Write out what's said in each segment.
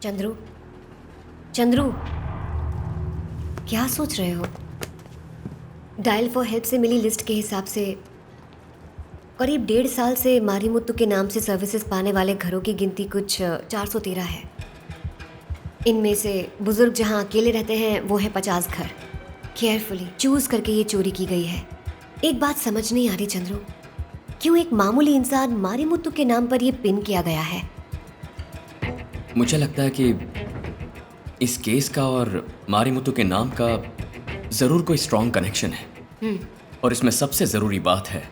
चंद्रू, चंद्रू, क्या सोच रहे हो? डायल फॉर हेल्प से मिली लिस्ट के हिसाब से करीब 1.5 साल से मारीमुत्तु के नाम से सर्विसेज पाने वाले घरों की गिनती कुछ 413 है। इनमें से बुजुर्ग जहां अकेले रहते हैं वो है 50 घर। केयरफुली चूज करके ये चोरी की गई है। एक बात समझ नहीं आ रही चंद्रू, क्यों एक मामूली इंसान मारीमुत्तु के नाम पर ये पिन किया गया है? मुझे लगता है कि इस केस का और मारीमुत्तु के नाम का जरूर कोई स्ट्रॉन्ग कनेक्शन है। और इसमें सबसे जरूरी बात है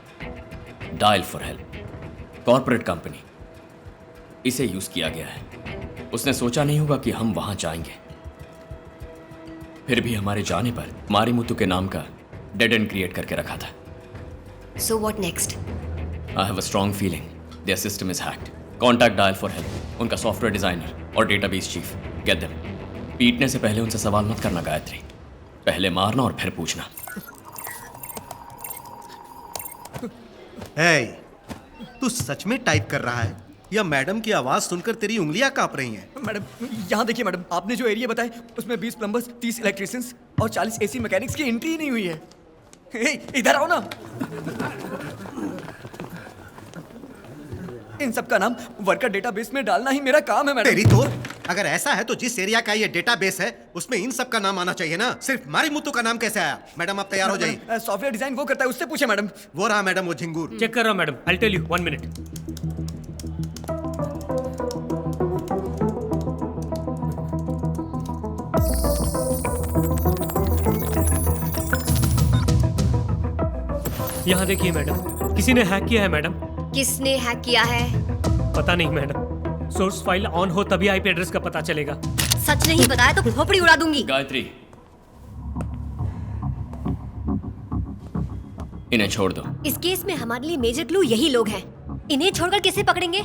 dial for help, corporate company, इसे यूज किया गया है। उसने सोचा नहीं होगा कि हम वहां जाएंगे। फिर भी हमारे जाने पर मारीमुत्तु के नाम का डेड एंड क्रिएट करके रखा था। So what next? I have a strong feeling their system is hacked. Contact Dial for help. उनका सॉफ्टवेयर डिजाइनर और डेटाबेस चीफ, get them. पीटने से पहले उनसे सवाल मत करना गायत्री, पहले मारना और फिर पूछना। hey, तू सच में टाइप कर रहा है या मैडम की आवाज सुनकर तेरी उंगलियां कांप रही हैं? मैडम, यहाँ देखिए मैडम, आपने जो एरिया बताए उसमें 20 प्लम्बर्स, 30 इलेक्ट्रिशियंस और 40 एसी मैकेनिक्स की एंट्री ही नहीं हुई है। इधर आओ ना। इन सब का नाम वर्कर डेटाबेस में डालना ही मेरा काम है मैडम। तेरी तो अगर ऐसा है तो जिस एरिया का ये डेटाबेस है उसमें इन सब का नाम आना चाहिए ना। सिर्फ मारीमुत्तु का नाम कैसे आया? मैडम आप तैयार हो जाइए। सॉफ्टवेयर डिजाइन वो करता है, उससे पूछे मैडम। वो रहा मैडम, वो झिंगूर। चेक कर रहा हूं मैडम, आई टेल यू, 1 मिनट। यहाँ देखिए मैडम, किसी ने हैक किया है मैडम। किसने हैक किया है? पता नहीं मैडम, सोर्स फाइल ऑन हो तभी आईपी एड्रेस का पता चलेगा। सच नहीं बताया तो खोपड़ी उड़ा दूंगी। गायत्री, इन्हें छोड़ दो। इस केस में हमारे लिए मेजर क्लू यही लोग हैं। इन्हें छोड़कर किसे पकड़ेंगे?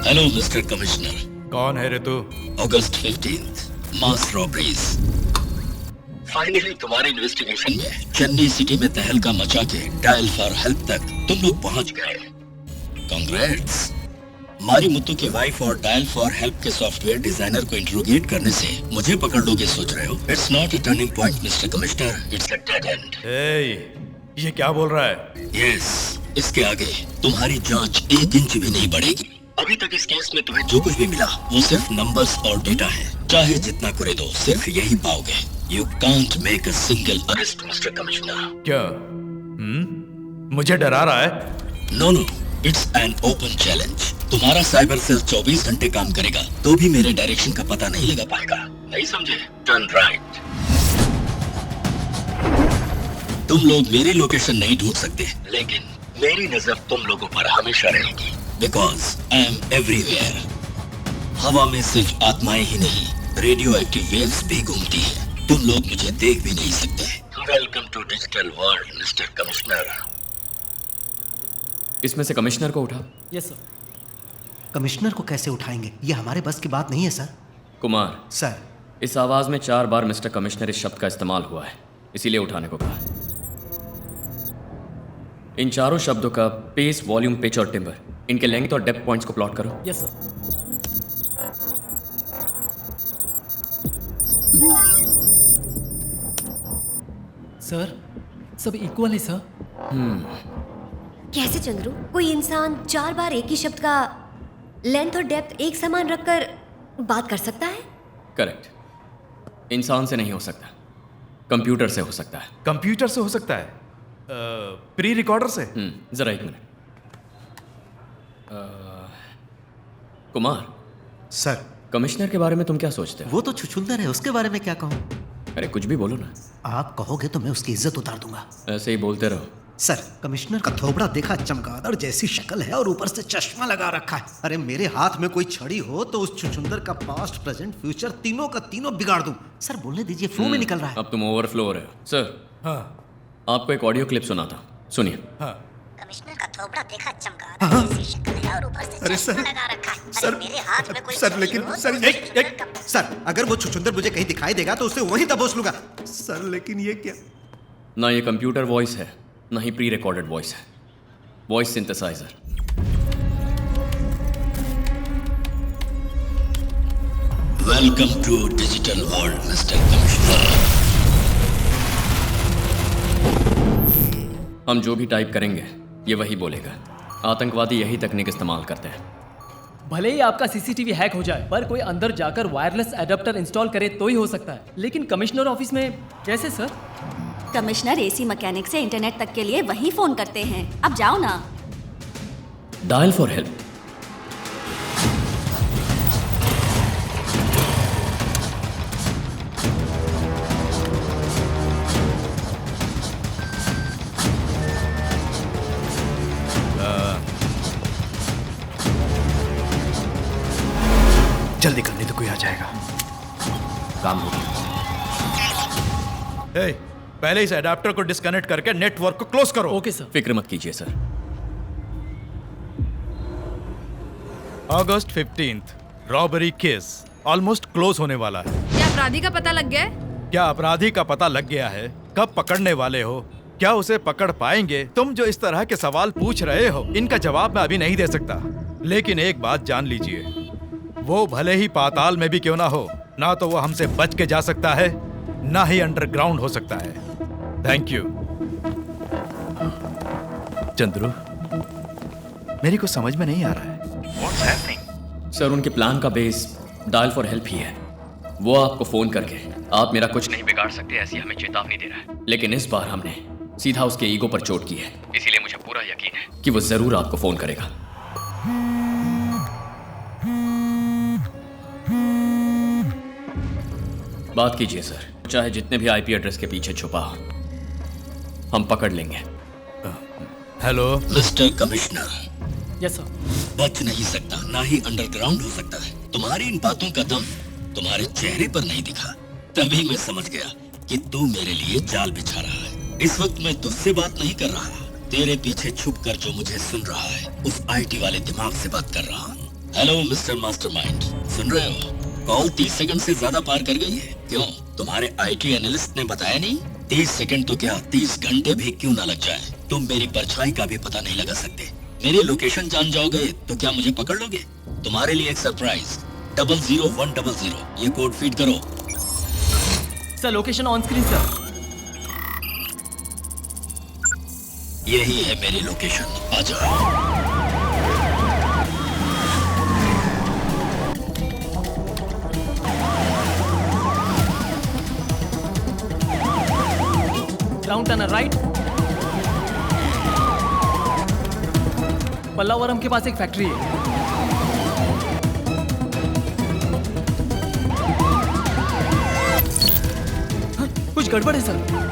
Hello mister commissioner. कौन है रे तू? अगस्त 15 मास रॉबरीज। फाइनली तुम्हारे इन्वेस्टिगेशन में चेन्नई सिटी में तहलका मचा के डायल फॉर हेल्प तक तुम लोग पहुंच गए। कांग्रेट्स। मारीमुत्तु के वाइफ और डायल फॉर हेल्प के सॉफ्टवेयर डिजाइनर को इंट्रोगेट करने से मुझे पकड़ लोगे सोच रहे हो? It's not a turning point mister commissioner, it's a dead and. ये क्या बोल रहा है? यस, इसके आगे तुम्हारी जांच 1 इंच भी नहीं बढ़ेगी। अभी तक इस केस में तुम्हें जो कुछ भी मिला वो सिर्फ नंबर्स और डेटा है। चाहे जितना करे दो सिर्फ यही पाओगे। You can't make a single arrest mister commissioner. क्या मुझे डरा रहा है? No no, it's an open challenge. तुम्हारा साइबर सेल 24 घंटे काम करेगा तो भी मेरे डायरेक्शन का पता नहीं लगा पाएगा। नहीं समझे? Turn right. तुम लोग मेरी लोकेशन नहीं ढूंढ सकते, लेकिन मेरी नजर तुम लोगों पर हमेशा रहेगी। Because I am everywhere. हवा में सिर्फ आत्माएं ही नहीं, रेडियो एक्टिव वेव्स भी घूमती है। तुम लोग मुझे देख भी नहीं सकते। Welcome to digital world mister commissioner. इसमें से कमिश्नर को उठा। Yes sir. कमिश्नर को कैसे उठाएंगे? ये हमारे बस की बात नहीं है सर। कुमार सर, इस आवाज में 4 बार मिस्टर कमिश्नर इस शब्द का इस्तेमाल हुआ है, इसीलिए उठाने को कहा। इन चारों शब्दों का पेस, वॉल्यूम, पिच और टिम्बर, इनके लेंथ और डेप्थ पॉइंट्स को प्लॉट करो। Yes sir. सर, सब इक्वल है सर। कैसे चंद्रू? कोई इंसान 4 बार एक ही शब्द का लेंथ और डेप्थ एक समान रखकर बात कर सकता है? करेक्ट। इंसान से नहीं हो सकता, कंप्यूटर से हो सकता है। कंप्यूटर से हो सकता है? प्री रिकॉर्डर से? जरा 1 मिनट। कुमार सर, कमिश्नर के बारे में तुम क्या सोचते हो? वो तो छुछुंदर है, उसके बारे में क्या कहूँ? अरे कुछ भी बोलो ना। आप कहोगे तो मैं उसकी इज्जत उतार दूंगा। ऐसे ही बोलते रहो। सर, कमिश्नर का थोबड़ा देखा, चमगादड़ जैसी शक्ल है और ऊपर से चश्मा लगा रखा है। अरे मेरे हाथ में कोई छड़ी हो तो उस छुछुंदर का पास्ट, प्रेजेंट, फ्यूचर तीनों का तीनों बिगाड़ दूं। सर बोलने दीजिए, फ्लो में निकल रहा है। अब तुम ओवरफ्लो हो रहे हो। सर, हाँ आपको एक ऑडियो क्लिप सुनाता हूं, सुनिए। हाँ। कमिश्नर का थोबड़ा देखा चमकादड़ जैसी शक्ल है और ऊपर से अरे चश्मा सर, लगा रखा है। सर, अरे मेरे हाथ में कोई सर छड़ी लेकिन हो सर तो एक सर अगर वो छुछुंदर मुझे कहीं दिखाई देगा तो उसे वहीं दबोच लूंगा। सर लेकिन ये क्या? ना ये कंप्यूटर वॉइस है, ना ही प्री रिकॉर्डेड वॉइस है, voice synthesiser. Welcome to digital world mister commissioner. हम जो भी टाइप करेंगे ये वही बोलेगा। आतंकवादी यही तकनीक इस्तेमाल करते हैं। भले ही आपका सीसीटीवी हैक हो जाए, पर कोई अंदर जाकर वायरलेस एडाप्टर इंस्टॉल करे तो ही हो सकता है। लेकिन कमिश्नर ऑफिस में कैसे सर? कमिश्नर एसी मैकेनिक से इंटरनेट तक के लिए वही फोन करते हैं। अब जाओ ना। Dial for help. जल्दी करने तो कोई आ जाएगा। काम हो गया। ए, पहले इस एडाप्टर को डिस्कनेक्ट करके नेटवर्क को क्लोज करो। Okay sir. फिक्र मत कीजिए सर। अगस्त 15 रॉबरी केस ऑलमोस्ट क्लोज होने वाला है। क्या अपराधी का पता लग गया है? क्या अपराधी का पता लग गया है? कब पकड़ने वाले हो? क्या उसे पकड़ पाएंगे? तुम जो इस तरह के सवाल पूछ रहे हो, इनका जवाब मैं अभी नहीं दे सकता। लेकिन एक बात जान लीजिए, वो भले ही पाताल में भी क्यों ना हो, ना तो वो हमसे बच के जा सकता है, ना ही अंडरग्राउंड हो सकता है। Thank you. चंद्रू, मेरी को समझ में नहीं आ रहा है। सर उनके प्लान का बेस डायल फॉर हेल्प ही है। वो आपको फोन करके आप मेरा कुछ नहीं बिगाड़ सकते ऐसी हमें चेतावनी दे रहा है। लेकिन इस बार हमने सीधा उसके ईगो पर चोट की है, इसीलिए मुझे पूरा यकीन है कि वो जरूर आपको फोन करेगा। बात कीजिए सर, चाहे जितने भी आईपी एड्रेस के पीछे छुपा हो, हम पकड़ लेंगे। Hello mister commissioner. Yes sir. बच नहीं सकता, ना ही अंडरग्राउंड हो सकता है। तुम्हारी इन बातों का दम तुम्हारे चेहरे पर नहीं दिखा, तभी मैं समझ गया कि तू मेरे लिए जाल बिछा रहा है। इस वक्त मैं तुझसे बात नहीं कर रहा, तेरे पीछे छुपकर जो मुझे सुन रहा है उस आईटी वाले दिमाग से बात कर रहा हूँ। हेलो मिस्टर मास्टरमाइंड, सुन रहे हो? कॉल 30 सेकंड से ज्यादा पार कर गई है। क्यों, तुम्हारे आईटी एनालिस्ट ने बताया नहीं? 30 सेकंड तो क्या 30 घंटे भी क्यों ना लग जाए, तुम मेरी परछाई का भी पता नहीं लगा सकते। मेरी लोकेशन जान जाओगे तो क्या मुझे पकड़ लोगे? तुम्हारे लिए एक सरप्राइज, 00100, ये कोड फीड करो। Sir location on screen sir. यही है मेरी लोकेशन, आ जाओ। Round Turner right. पल्लावरम के पास एक फैक्ट्री है। हाँ, कुछ गड़बड़ है sir.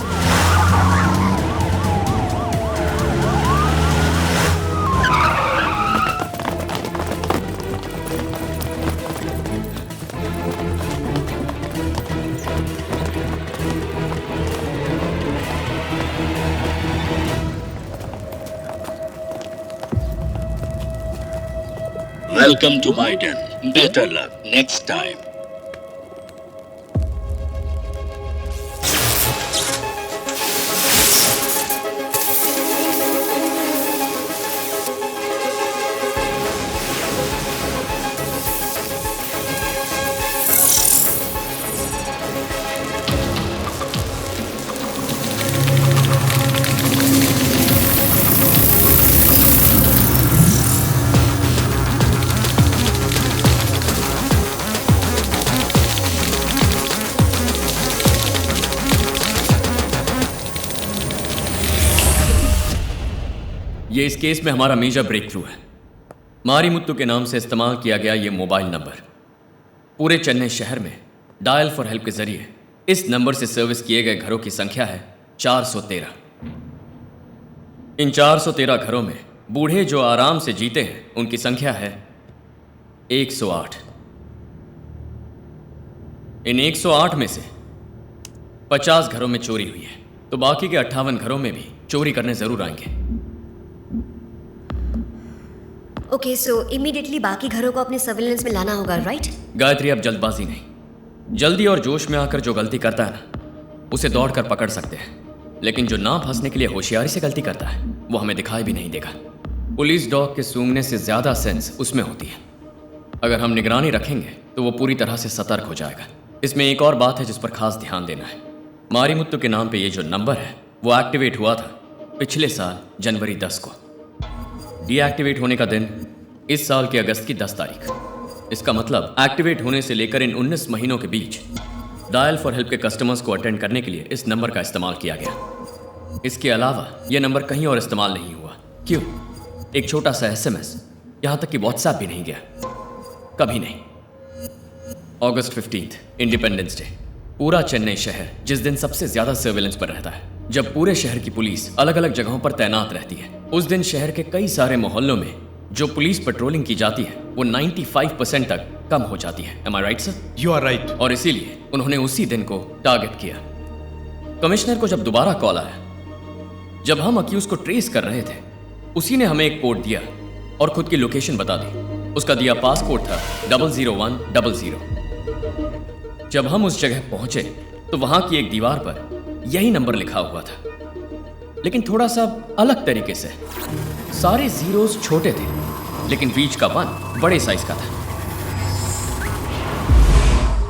Welcome to my den. Better luck next time. ये इस केस में हमारा मेजर ब्रेक थ्रू है। मारीमुत्तु के नाम से इस्तेमाल किया गया ये मोबाइल नंबर पूरे चेन्नई शहर में डायल फॉर हेल्प के जरिए इस नंबर से सर्विस किए गए घरों की संख्या है 413। इन 413 घरों में बूढ़े जो आराम से जीते हैं उनकी संख्या है 108। इन 108 में से 50 घरों में चोरी हुई है, तो बाकी के 58 घरों में भी चोरी करने जरूर आएंगे। ओके, सो इमीडिएटली बाकी घरों को अपने सर्विलेंस में लाना होगा, राइट? गायत्री, अब जल्दबाजी नहीं। जल्दी और जोश में आकर जो गलती करता है ना, उसे दौड़कर पकड़ सकते हैं, लेकिन जो ना फंसने के लिए होशियारी से गलती करता है वो हमें दिखाई भी नहीं देगा। पुलिस डॉग के सूंघने से ज्यादा सेंस उसमें होती है। अगर हम निगरानी रखेंगे तो वो पूरी तरह से सतर्क हो जाएगा। इसमें एक और बात है जिस पर खास ध्यान देना है। मारीमुत्तु के नाम पे ये जो नंबर है वो एक्टिवेट हुआ था पिछले साल जनवरी 10 को। डीएक्टिवेट होने का दिन इस साल के अगस्त की 10 तारीख। इसका मतलब एक्टिवेट होने से लेकर इन 19 महीनों के बीच डायल फॉर हेल्प के कस्टमर्स को अटेंड करने के लिए इस नंबर का इस्तेमाल किया गया। इसके अलावा यह नंबर कहीं और इस्तेमाल नहीं हुआ। क्यों? एक छोटा सा एसएमएस, यहां तक कि व्हाट्सएप भी नहीं गया, कभी नहीं। अगस्त 15, इंडिपेंडेंस डे। पूरा चेन्नई शहर जिस दिन सबसे ज्यादा सर्वेलेंस पर रहता है, जब पूरे शहर की पुलिस अलग अलग जगहों पर तैनात रहती है, उस दिन शहर के कई सारे मोहल्लों में जो पुलिस पेट्रोलिंग की जाती है वो 95% तक कम हो जाती है। Am I right, sir? You are right. और इसीलिए उन्होंने उसी दिन को टारगेट किया। कमिश्नर को जब दोबारा कॉल आया, जब हम अक्यूज को ट्रेस कर रहे थे, उसी ने हमें एक कोड दिया और खुद की लोकेशन बता दी। उसका दिया पास कोड था 00100। जब हम उस जगह पहुंचे तो वहां की एक दीवार पर यही नंबर लिखा हुआ था, लेकिन थोड़ा सा अलग तरीके से। सारे जीरोस छोटे थे, लेकिन बीच का 1 बड़े साइज का था।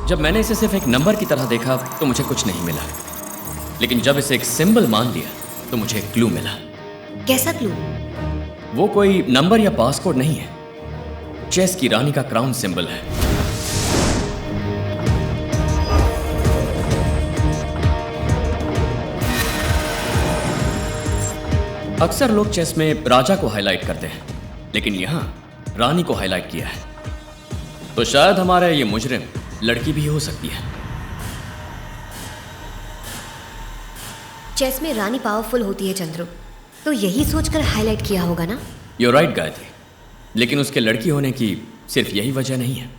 जब मैंने इसे सिर्फ एक नंबर की तरह देखा तो मुझे कुछ नहीं मिला, लेकिन जब इसे एक सिंबल मान लिया तो मुझे एक क्लू मिला। कैसा क्लू? वो कोई नंबर या पासकोड नहीं है, चेस की रानी का क्राउन सिंबल है। अक्सर लोग चेस में राजा को हाईलाइट करते हैं, लेकिन यहां रानी को हाईलाइट किया है। तो शायद हमारा ये मुजरिम लड़की भी हो सकती है। चेस में रानी पावरफुल होती है चंद्रू, तो यही सोचकर हाईलाइट किया होगा ना? You're right, गायत्री, लेकिन उसके लड़की होने की सिर्फ यही वजह नहीं है।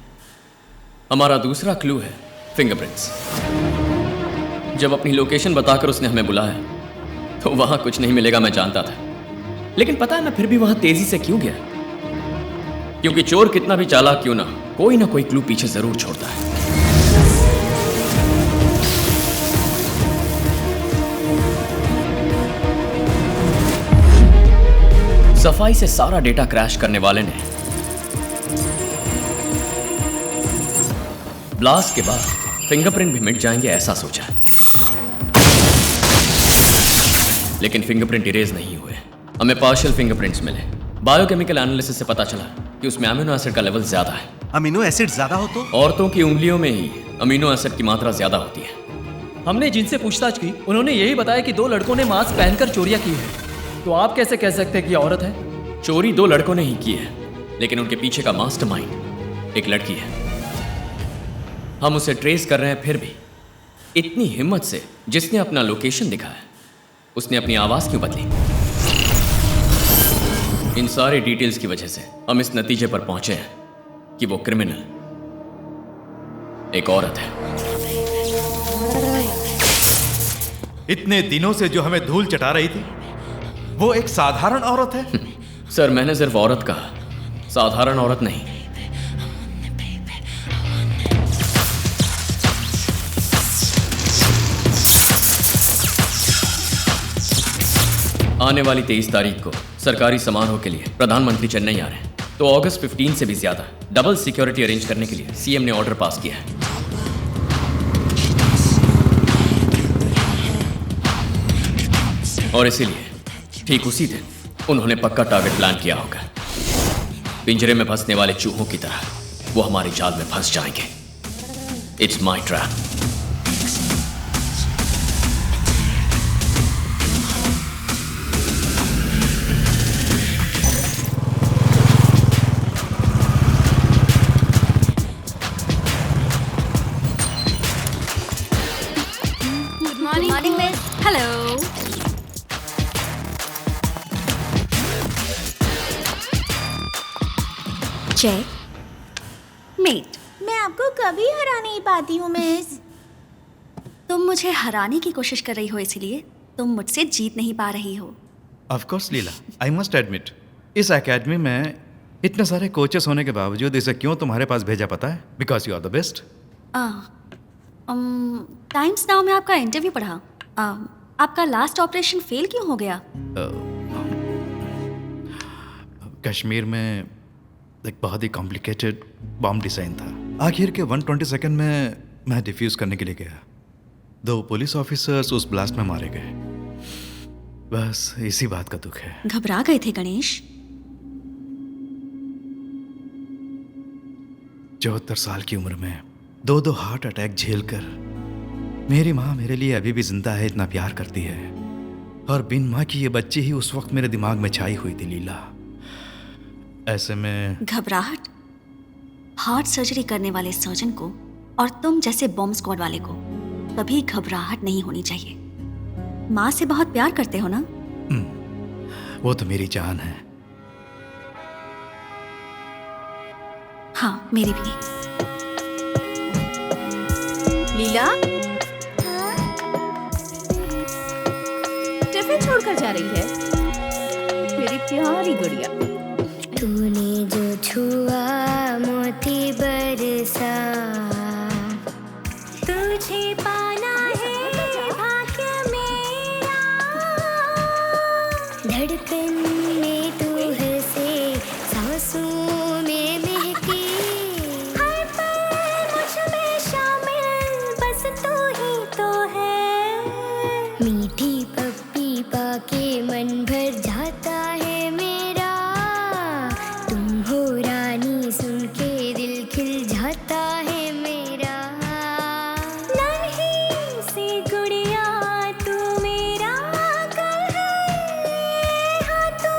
हमारा दूसरा क्लू है फिंगरप्रिंट्स। जब अपनी लोकेशन बताकर उसने हमें बुलाया तो वहां कुछ नहीं मिलेगा, मैं जानता था। लेकिन पता है मैं फिर भी वहां तेजी से क्यों गया? क्योंकि चोर कितना भी चालाक क्यों ना कोई क्लू पीछे जरूर छोड़ता है। सफाई से सारा डेटा क्रैश करने वाले ने ब्लास्ट के बाद फिंगरप्रिंट भी मिट जाएंगे ऐसा सोचा, लेकिन फिंगरप्रिंट इरेज नहीं हुए। हमें पार्शियल फिंगरप्रिंट्स मिले। बायोकेमिकल एनालिसिस से पता चला कि उसमें अमीनो एसिड का लेवल ज्यादा है। अमीनो एसिड ज्यादा हो तो? औरतों की उंगलियों में ही अमीनो एसिड की मात्रा ज्यादा होती है। हमने जिनसे पूछताछ की उन्होंने यही बताया कि 2 लड़कों ने मास्क पहनकर चोरियां की है। तो आप कैसे कह सकते हैं कि औरत है? चोरी 2 लड़कों ने ही की है, लेकिन उनके पीछे का मास्टरमाइंड एक लड़की है। हम उसे ट्रेस कर रहे हैं, फिर भी इतनी हिम्मत से जिसने अपना लोकेशन दिखाया उसने अपनी आवाज क्यों बदली? इन सारे डिटेल्स की वजह से हम इस नतीजे पर पहुंचे हैं कि वो क्रिमिनल एक औरत है। इतने दिनों से जो हमें धूल चटा रही थी वो एक साधारण औरत है? सर, मैंने सिर्फ औरत कहा, साधारण औरत नहीं। आने वाली 23 तारीख को सरकारी समारोह के लिए प्रधानमंत्री चेन्नई आ रहे हैं, तो अगस्त 15 से भी ज्यादा डबल सिक्योरिटी अरेंज करने के लिए सीएम ने ऑर्डर पास किया है। और इसीलिए ठीक उसी दिन उन्होंने पक्का टारगेट प्लान किया होगा। पिंजरे में फंसने वाले चूहों की तरह वो हमारी जाल में फंस जाएंगे। It's my trap. Morning miss. Hello. Checkmate. मैं आपको कभी हरा नहीं पाती हूँ मिस। तुम मुझे हराने की कोशिश कर रही हो, इसलिए तुम मुझसे जीत नहीं पा रही हो। Of course Leela, I must admit, इस एकेडमी में इतने सारे कोचेस होने के बावजूद इसे क्यों तुम्हारे पास भेजा पता है? Because you are the best. Times Now में आपका इंटरव्यू पढ़ा। आपका लास्ट ऑपरेशन फेल क्यों हो गया? कश्मीर में एक बहुत ही कॉम्प्लिकेटेड बॉम्ब डिजाइन था। आखिर के 120 सेकंड में मैं डिफ्यूज करने के लिए गया। 2 पुलिस ऑफिसर्स उस ब्लास्ट में मारे गए। बस इसी बात का दुख है। घबरा गए थे गणेश? 74 साल की उम्र में 2 हार्ट अटैक झेलकर मेरी माँ मेरे लिए अभी भी जिंदा है, इतना प्यार करती है। और बिन माँ की ये बच्ची ही उस वक्त मेरे दिमाग में छाई हुई थी लीला। ऐसे में घबराहट हार्ट सर्जरी करने वाले सर्जन को और तुम जैसे बॉम्ब स्क्वाड वाले को कभी घबराहट नहीं होनी चाहिए। माँ से बहुत प्यार करते हो ना? वो तो मेरी जान है। हाँ, मेरी भी। लीला टिफिन छोड़कर जा रही है मेरी प्यारी गुड़िया। तूने जो छुआ मोती बरसा, तुझे पाना है भाग्य मेरा। धड़कन में तू हंसे, सांसों में महके, हर पल मुझ में शामिल, बस तू ही तो है। मीठी पप्पी पाके मन भर जाता है मेरा। तुम हो रानी, सुन के दिल खिल जाता है मेरा। नन्ही सी गुड़िया तू मेरा कल है। हाँ, तू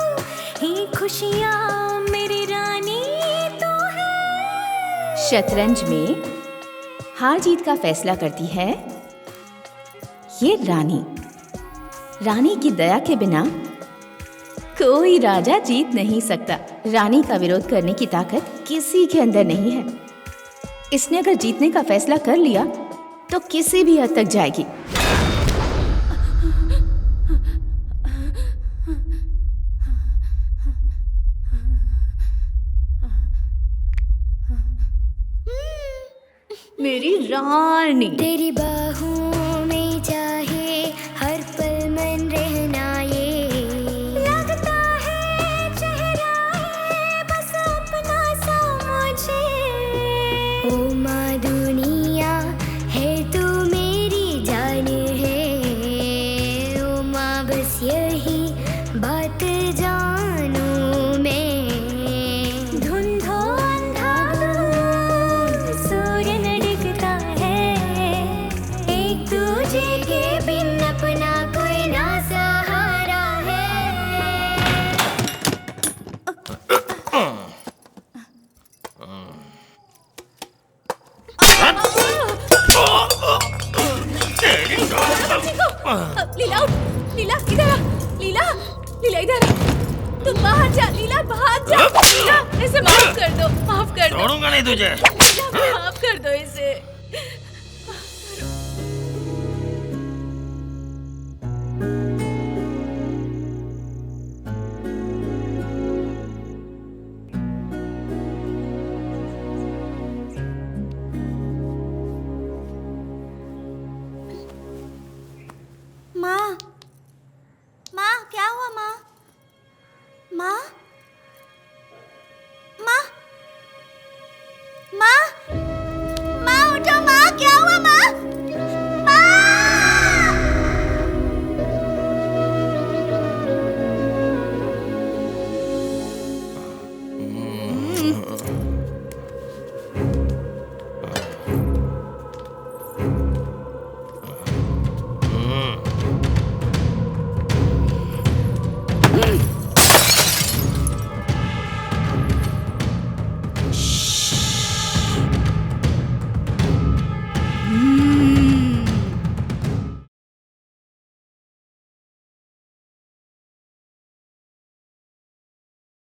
ही खुशियाँ मेरी रानी तू है। शतरंज में हार जीत का फैसला करती है ये रानी। रानी की दया के बिना कोई राजा जीत नहीं सकता। रानी का विरोध करने की ताकत किसी के अंदर नहीं है। इसने अगर जीतने का फैसला कर लिया तो किसी भी हद तक जाएगी। मेरी रानी। तेरी बाहों में चाहे हर पल मन रहना, ये लगता है चेहरा है बस अपना सा मुझे। ओ माँ दुनिया है तू मेरी जान है। ओ माँ बस यही बात जानू मैं। धुंधो अंधाधुंध सूर्य न दिखता है। एक दूजे के बिन अपना कोई ना सहारा है। लीला उठ, लीला इधर आ, लीला लीला इधर आ। तुम बाहर जा लीला, बाहर जा। लीला इसे माफ कर दो, माफ कर दो। छोड़ूंगा नहीं तुझे। लीला माफ कर दो इसे।